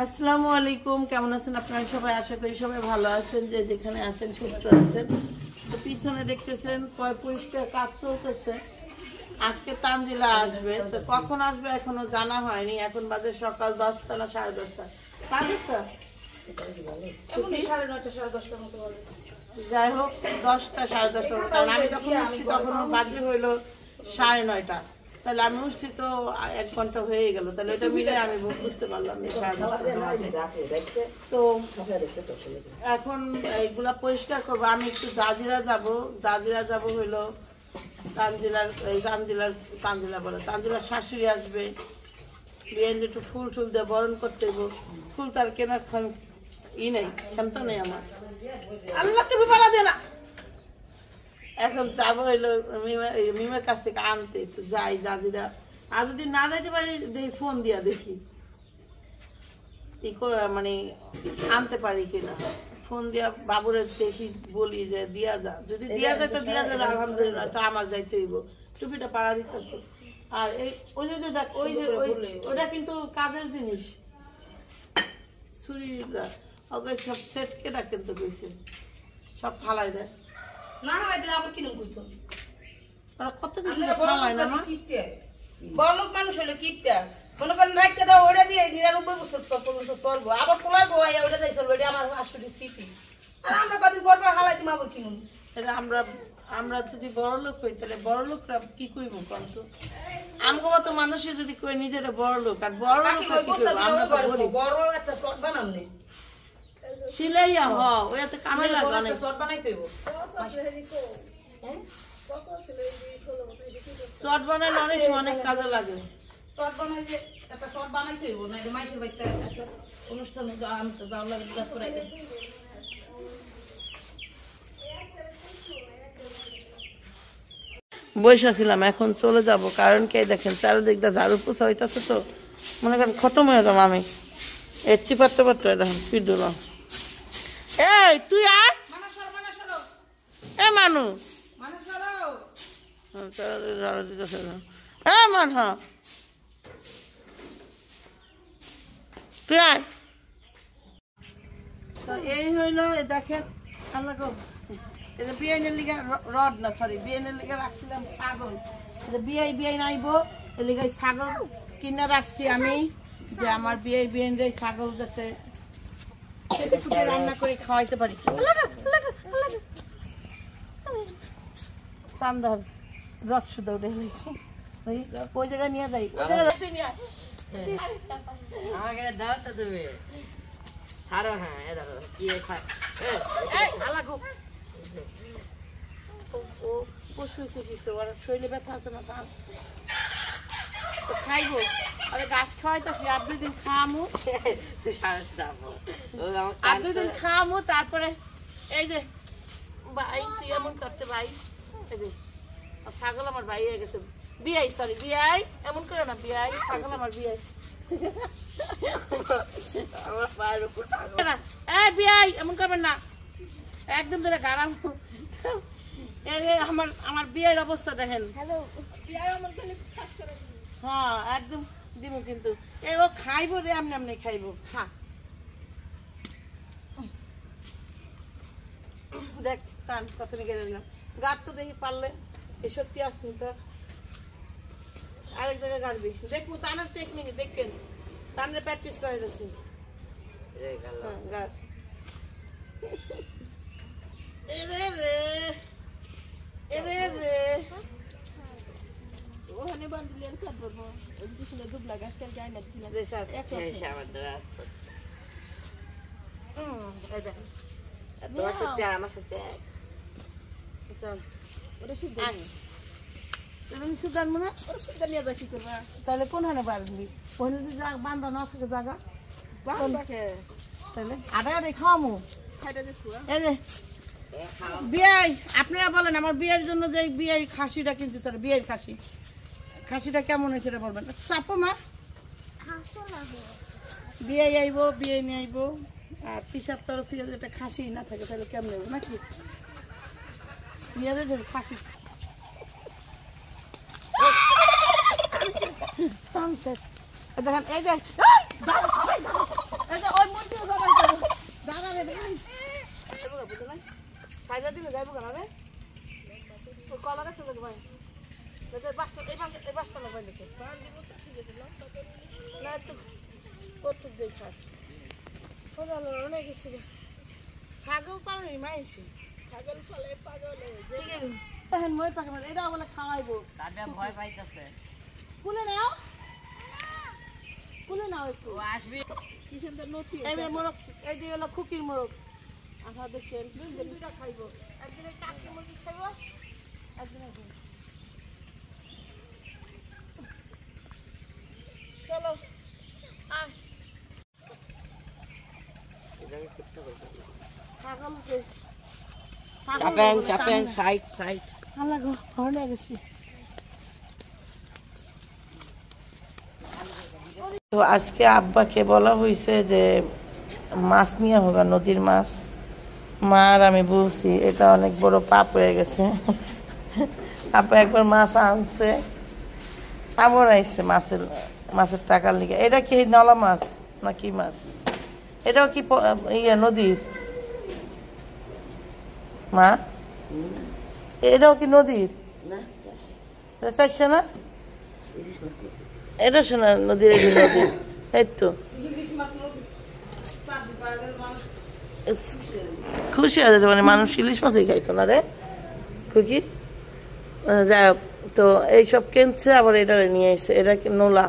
আসসালামু আলাইকুম, কেমন আছেন আপনারা সবাই? আশা করি সবাই ভালো আছেন, যে যেখানে আছেন সুস্থ আছেন। তো পিছনে দেখতেছেন পরিষ্কার কাজ চলতেছে। আজকে তানজিলা আসবে, তো কখন আসবে এখনো জানা হয়নি। এখন বাজে সকাল 10টা না 10:30? 10:30? যাই হোক 10টা 10:30, কারণ আমি যখন উঠছি তখন বাজে হইলো 9:30। তাহলে আমি উঠছি তো 1 ঘন্টা হয়ে গেল, তাহলে এটা মিলে আমি বুঝতে পারলাম যে 10:30। তো এখন এইগুলা পরিষ্কার করবো। আমি একটু জাজিরা যাব হইলো তানজিলার শাশুড়ি আসবে, একটু ফুল দিয়ে বরণ করতে হইব। ফুল তার কেনার নেই, ক্ষমতা নেই আমার। আল্লাহ তুমি পালা দে না। এখন যাবো হইলো মিমের কাছ থেকে আনতে, একটু যাই জাজিরা। আর যদি না যাইতে পারি ফোন দিয়া দেখি মানে আনতে পারি কিনা। ফোন দিয়া বাবুরে দেখি, বলি যে দিয়া যা, যদি দিয়া যায় তো দিয়া যাবে, আলহামদুলিল্লাহ। তো আমার যাইতে হইব, টুপিটা পাড়া দিতেছে। আর এই ওই যে দেখ, ওইটা কিন্তু কাজের জিনিস। ছুরিটা ওকে সব সেট কেটা কিন্তু কইছে, সব ফালাই দেয় না। আবার কিনে বুঝতো কত কিছু ফালাই না। বড়লোক মানুষ হলে কিপটা মনে করেন রাখতে দাও, ওটা দিয়ে 99 বছর পর্যন্ত চলবো। আবার পোলার বউ ওটা দিয়ে চলবো, এটা আমার আসলে স্মৃতি। আর আমরা কদিন পর পর হালাই দিম আবার কিনুন। এটা আমরা যদি বড় লোক হই, তাহলে বড় লোকরা কি কইব কন্ত? আমগো মতো মানুষের যদি কই নিজেরা বড় লোক, আর বড় লোক বড় একটা শর্ট বানাম নেই সিলাইয়া হ ওই এত কামে লাগবে না। শর্ট বানাইতে হইব, শর্ট বানাইলে অনেক কাজে লাগে। শর্ট বানাইলে একটা শর্ট বানাইতে হইব, না যে মাইশের বাচ্চা একটা অনুষ্ঠানে যাওয়ার লাগে গাছ করাইতে। বসে ছিলাম, এখন চলে যাব। কারণ কে দেখেন চারিদিক দিয়ে ঝাড়ু পোছা হইতেছে, তো মনে করেন খতম হয়ে যাবো আমি। এর চিপাতে পারতো এটা পিডুল। এই তুই আর এ মানু ঝাড়ু দিতেছে না। এ মান হ্যাঁ তুই আয়। তো এই হইলো, দেখেন আল্লাহ এই যে বিআইনের লিগা রড না, সরি বিআইনের লিগা রাখছিলাম ছাগল। বিআই নাইবো এর লিগা ছাগল কিনে রাখছি আমি, যে আমার বিআইন ছাগল যাতে রান্না করে খাওয়াইতে পারি। তান্দার রড শুধু উঠে গেছি, ওই জায়গায় নিয়ে যাই, ওই জায়গায় নিয়ে আমাকে দাও তো তুমি ছাড়ো। হ্যাঁ এ দেখো কি শরীরে ব্যথা আছে না, খাইবো। আরে গাছ খাওয়াইতেছি, আর 2 দিন খাওয়ামু, আর 2 দিন খাওয়ামু। তারপরে এই যে ভাই তুই এমন করতে ভাই, এই যে ছাগল আমার ভাই হয়ে গেছে। বিআই সরি বিআই এমন করে না, বিআই ছাগল আমার বিআই। আমার পায়ের উপর ছাগল। বিআই এমন করবেন না, একদম ধরে গারাম। আমার বিয়ের অবস্থা দেখেন। হ্যাঁ একদম দিব, কিন্তু ও খাইবো রে, আমনে খাইবো। খা দেখ টান কত নিয়ে গেলাম গাড় তো দেখি পারলে এই সত্যি আসনি তো আরেক জায়গায় গাড়বি। দেখবো টানার টেকনিক দেখেন, টানের প্র্যাকটিস করে যাচ্ছি। গাড় ওখানে বান্ধিলে আর পিছনে দুবলা গাছ কালকে আইনা দিছিলাম। তোমার সত্যি আর আমার সত্যি তাহলে কোনখানে বাঁধবি? বান্ধা না থাকে জায়গা তাহলে আটা খাওয়ামু। এই যে বিয়াই আপনারা বলেন, আমার বিয়ের জন্য যে বিয়ের খাসিটা কিনছি, স্যার বিয়ের খাসিটা কেমন হয়েছে এটা বলবেন। চাপো মা, বিয়ে আইব, বিয়ে নিয়ে আইব, আর পিসার তরফ থেকে যেটা খাসি না থাকে তাহলে কেমন নেব নাকি নিয়ে যাই খাসি। দেখেন এই যে এই বাসটা না বাইরে না একটু কত দেখা অনেক গেছি ছাগল পালনি মাইছি ছাগল পালে পাগল তখন মই পাকে এটা বলে খাওয়াইবো দাদা ভয় পাইতেছে কুলে নাও একটু ও আসবি কি সুন্দর নতি এই মোরগ এই যে হলো খুকির মোরগ আপনারা দেখছেন দুইটা খাইবো একদিনে কাকি মুরগি খাইবো একদিনে চলো আয় চাপেন সাইড আল্লাহ গো হর্নে গেছি তো আজকে আব্বাকে বলা হয়েছে যে মাছ নিয়ে হোক নদীর মাছ মার আমি বলছি এটা অনেক বড় পাপ হয়ে গেছে আব্বা একবার মাছ আনছে আবার আইছে মাছের টাকার লিগে এটা কি নলা মাছ না কি মাছ এটাও কি ইয়ে নদীর মা এটাও কি নদীর চাইছে না এটা শোনা নদীর নদীর এই তো খুশি হয়ে যেত মানে মানুষ ইলিশ মাছই খাইতো না রে খুকি যাই হোক তো এইসব কিনছে আবার এটা নিয়ে এসে এটা কি নোলা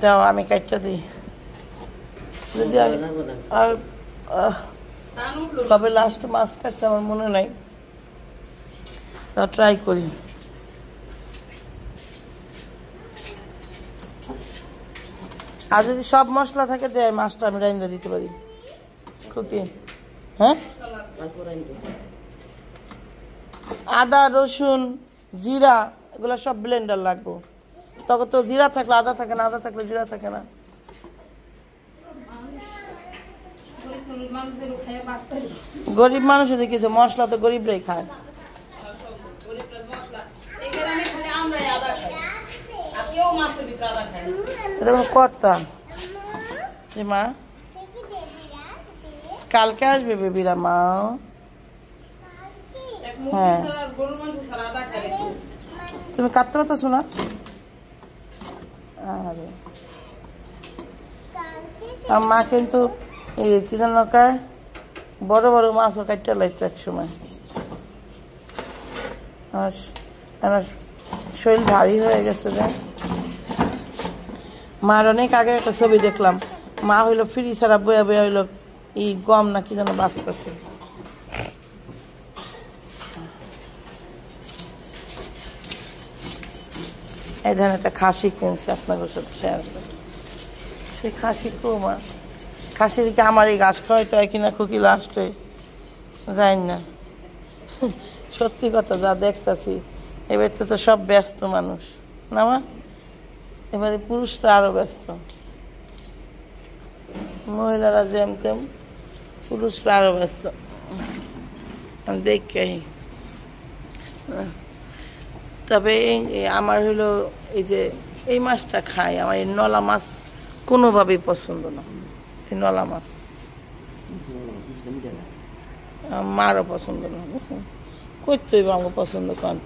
দাও আমি কাটটা দিই যদি আর কবে লাস্ট মাছ কাটছে আমার মনে নাই তাও ট্রাই করি আর যদি সব মশলা থাকে দেয় মাছটা আমি রাইন্দা দিতে পারি খুকি হ্যাঁ আদা রসুন জিরা এগুলো সব ব্লেন্ডার লাগবো তখন তো জিরা থাকলে আদা থাকে না আদা থাকলে জিরা থাকে না গরিব মানুষ কিছু মশলা তো গরিবরাই খায় কথা যে মা কালকে আসবে বেবিরা মা হ্যাঁ তুমি কাটতে পারতেছো না আরে আমার মা কিন্তু এই কি যেন বড় বড় মাছও কাটতে লাগছে এক সময় আমার শরীর ভারী হয়ে গেছে যে মার অনেক আগে একটা ছবি দেখলাম মা হইলো ফ্রি ছাড়া বয়া বয়া হইলো এই গম না কি যেন বাঁচতেছে এই ধরনের একটা খাসি কিনছে আপনাদের সাথে শেয়ার করে সেই খাসি মা খাসির দিকে আমার এই গাছ খাওয়াইতে হয় কিনা খুকি লাস্টে যাই না সত্যি কথা যা দেখতেছি এবার তো সব ব্যস্ত মানুষ না মা এবারে পুরুষরা আরো ব্যস্ত মহিলারা যেম তেম পুরুষরা আরো ব্যস্ত দেখে তবে আমার হলো এই যে এই মাছটা খাই আমার এই নলা মাছ কোনোভাবেই পছন্দ না এই নলা মাছ মারও পছন্দ না করতে হইব আমার পছন্দ করেন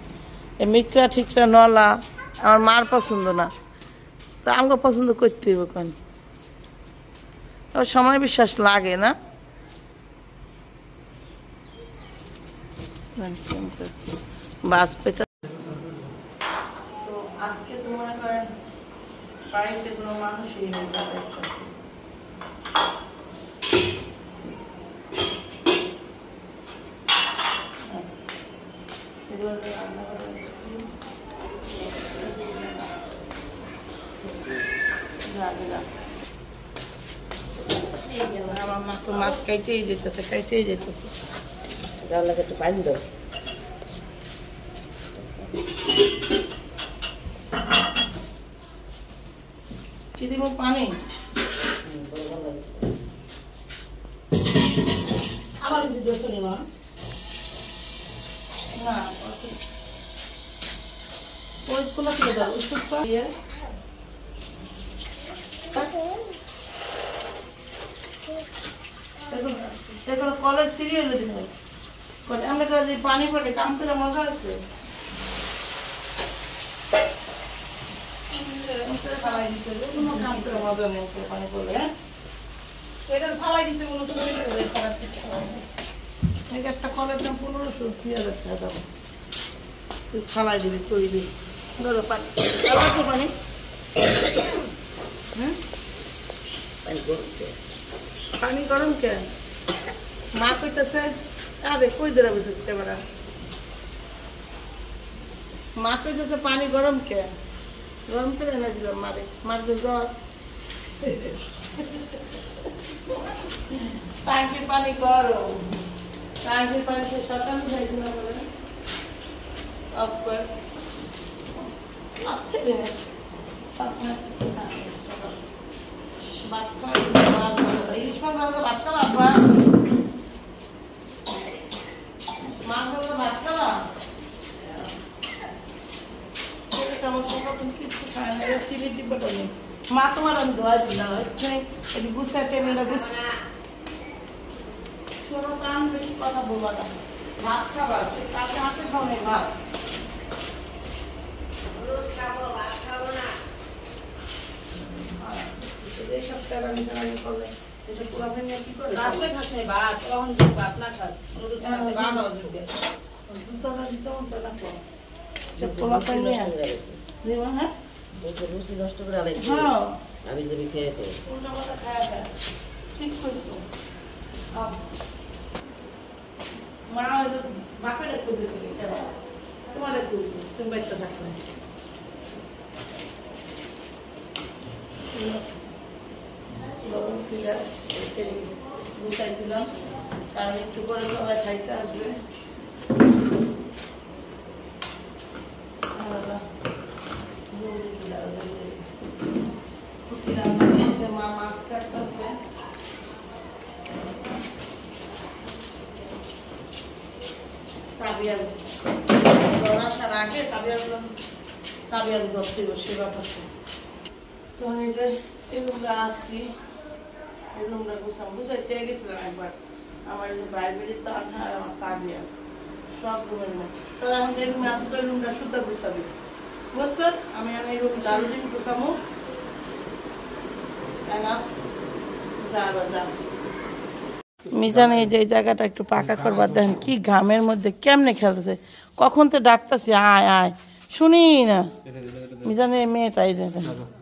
এই মিকরা ঠিকরা নলা আমার মার পছন্দ না তা আমাকে পছন্দ করতে হইব কেন সময় বিশ্বাস লাগে না বাস পেতে আজকে তোমরা করেন বাড়িতে কোনো মানুষই নেই আমার মা তো মাছ কাইটেই যেতেছে একটু পানি দাও কি দিব পানি আবার যদি দোষ নেব না ওইগুলো কি দাও ওষুধটা দিয়ে দেখুন কলের সিরিয়াল দিব আমরা তো যে পানি পড়ে কাম করে মজা আছে কোনো কাম করে মজা নেই পানি পড়লে হ্যাঁ এটা ফালাই দিতে কোনো খারাপ একটা কলের দাম 1500 2000 টাকা দাম তুই ফালাই দিবি তৈরি ধরো পানি পানি হ্যাঁ পানি গরম কে মা কইতেছে আরে কই ধরে বসে ক্যামেরা মা কইতেছে পানি গরম কে গরম করে এনে দিলাম মারে মার ট্যাঙ্কির পানি গরম ট্যাঙ্কির পানি সে সকালে যাইছি না বলে অফ করে আপনি দেবেন ভাত খাওয়া ইলিশ মাছ আলাদা ভাত খাওয়া আব্বা মাছ আলাদা ভাত খাওয়া আমার সকাল তুমি কিছু খায় না এটা চিনি টিপটা নেই মা তোমার আমি ধোয়া দিলাম এটি গুছায় টেবিলটা গুছ শোনো কান বেশি কথা বলবা না ভাত খাবার তাকে হাতে খাও নেই ভাত এইসব তেরামি তেরামি করলে এসব পুরা ফ্যামিলি কি করে রাস্তায় খাস নাই ভাত তখন ভাত না খাস দুধটা দিতে মন চায় না সে পোলা ফ্যামিলি দেবো হ্যাঁ রুচি নষ্ট করে আলাইছি হ্যাঁ আমি যদি খেয়ে তো উল্টা পাল্টা খায় খায় ঠিক কইছো মা হইলো বাপের একটু দিতে কেন তোমার একটু তুমি বাচ্চা থাকবে গুছাইছিলাম কারণ একটু পরে সবাই খাইতে আসবে মা মাছ কাটতেছে তাবিয়ার আসার আগে তাবিয়ার ধরতে সেবা করতে তখন এই যে এই রুমটা আসছি এই রুমটা বুঝাই চেয়ে গেছিলাম একবার আমার যে বাইরে তানহা আর আমার তাবিয়া সব রুমের মধ্যে তোরা এখন যে রুমে আসতো ওই রুমটা সুতা গুছাবি বুঝছস আমি এই রুম দারু দিন গুছামো মিজান এই যে জায়গাটা একটু পাকা করবার দেখেন কি ঘামের মধ্যে কেমনে খেলতেছে কখন তো ডাকতেছি আয় আয় শুনি না মিজানের মেয়েটা এই যে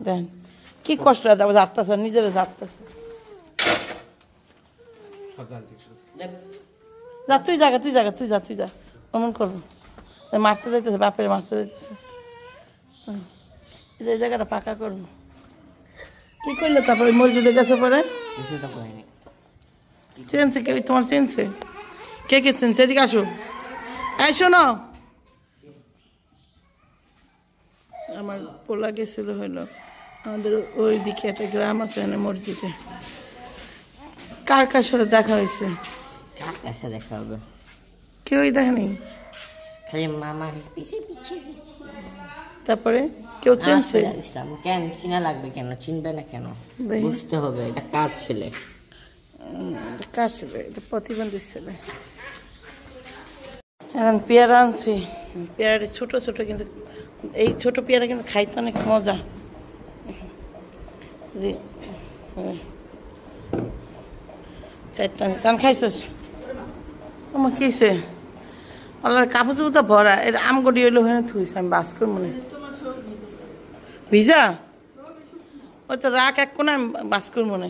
দেখেন কি কষ্ট যাচ্ছে নিজেরা যাচ্ছে যা তুই যা অমন করবো মারতে যাইতেছে বাপের মারতে যাইতেছে এই জায়গাটা পাকা করবো কি করলে তারপরে মসজিদের কাছে পরে চেনছে কে তোমার চেনছে কে চেনছে এদিকে আসো এই শোনো আমার পোলা গেছিল হইলো আমাদের ওই দিকে একটা গ্রাম আছে মসজিদে কার কার সাথে দেখা হয়েছে দেখা হবে কেউই দেখেনি খালি মামা পিছিয়ে পিছিয়ে তারপরে কেউ চেনছে কেন চিনা লাগবে কেন চিনবে না কেন বুঝতে হবে এটা কাজ ছেলে এটা প্রতিবন্ধী ছেলে এখন পেয়ারা আনছি পেয়ারাটা ছোট ছোট কিন্তু এই ছোট পেয়ারা কিন্তু খাইতে অনেক মজা চারটা চান খাইছিস আমার কিছে আল্লাহর কাপড় চোপড় তো ভরা এটা আমগড়ি হইলো হয়ে থুইছে আমি বাস করে মনে ভিজা ওই তো রাখ এক কোনা বাস করে মনে